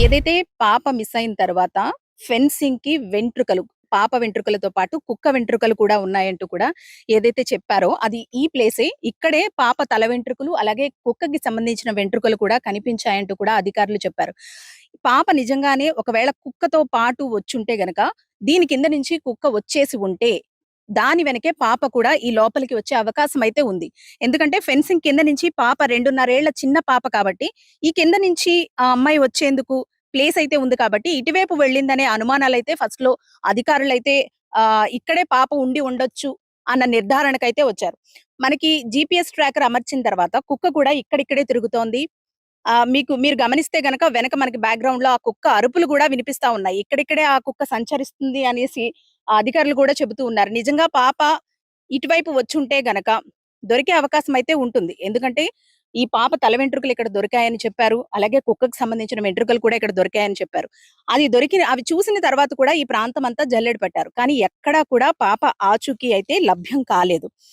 ఏదైతే పాప మిస్ అయిన తర్వాత ఫెన్సింగ్‌కి వెంట్రుకలు, పాప వెంట్రుకలతో పాటు కుక్క వెంట్రుకలు కూడా ఉన్నాయంటూ కూడా ఏదైతే చెప్పారో అది ఈ ప్లేసే. ఇక్కడే పాప తల వెంట్రుకలు, అలాగే కుక్కకి సంబంధించిన వెంట్రుకలు కూడా కనిపించాయంటూ కూడా అధికారులు చెప్పారు. పాప నిజంగానే ఒకవేళ కుక్కతో పాటు వచ్చుంటే గనక, దీని కింద నుంచి కుక్క వచ్చేసి ఉంటే, దాని వెనకే పాప కూడా ఈ లోపలికి వచ్చే అవకాశం అయితే ఉంది. ఎందుకంటే ఫెన్సింగ్ కింద నుంచి పాప 2.5 ఏళ్ల చిన్న పాప కాబట్టి, ఈ కింద నుంచి ఆ అమ్మాయి వచ్చేందుకు ప్లేస్ అయితే ఉంది కాబట్టి, ఇటువైపు వెళ్ళిందనే అనుమానాలైతే ఫస్ట్‌లో అధికారులైతే ఇక్కడే పాప ఉండి ఉండొచ్చు అన్న నిర్ధారణకైతే వచ్చారు. మనకి జీపీఎస్ ట్రాకర్ అమర్చిన తర్వాత కుక్క కూడా ఇక్కడిక్కడే తిరుగుతోంది. మీరు గమనిస్తే గనక వెనక మనకి బ్యాక్‌గ్రౌండ్‌లో ఆ కుక్క అరుపులు గూడా వినిపిస్తా ఉన్నాయి. ఇక్కడిక్కడే ఆ కుక్క సంచరిస్తుంది అనేసి అధికారులు గూడా చెబుతూ ఉన్నారు. నిజంగా పాప ఇటువైపు వచ్చుంటే గనక దొరికే అవకాశం అయితే ఉంటుంది. ఎందుకంటే ఈ పాప తల వెంట్రుకలు ఇక్కడ దొరికాయని చెప్పారు. అలాగే కుక్కకి సంబంధించిన వెంట్రుకలు కూడా ఇక్కడ దొరికాయని చెప్పారు. అవి చూసిన తర్వాత కూడా ఈ ప్రాంతం అంతా జల్లెడ పట్టారు. కానీ ఎక్కడా కూడా పాప ఆచూకీ అయితే లభ్యం కాలేదు.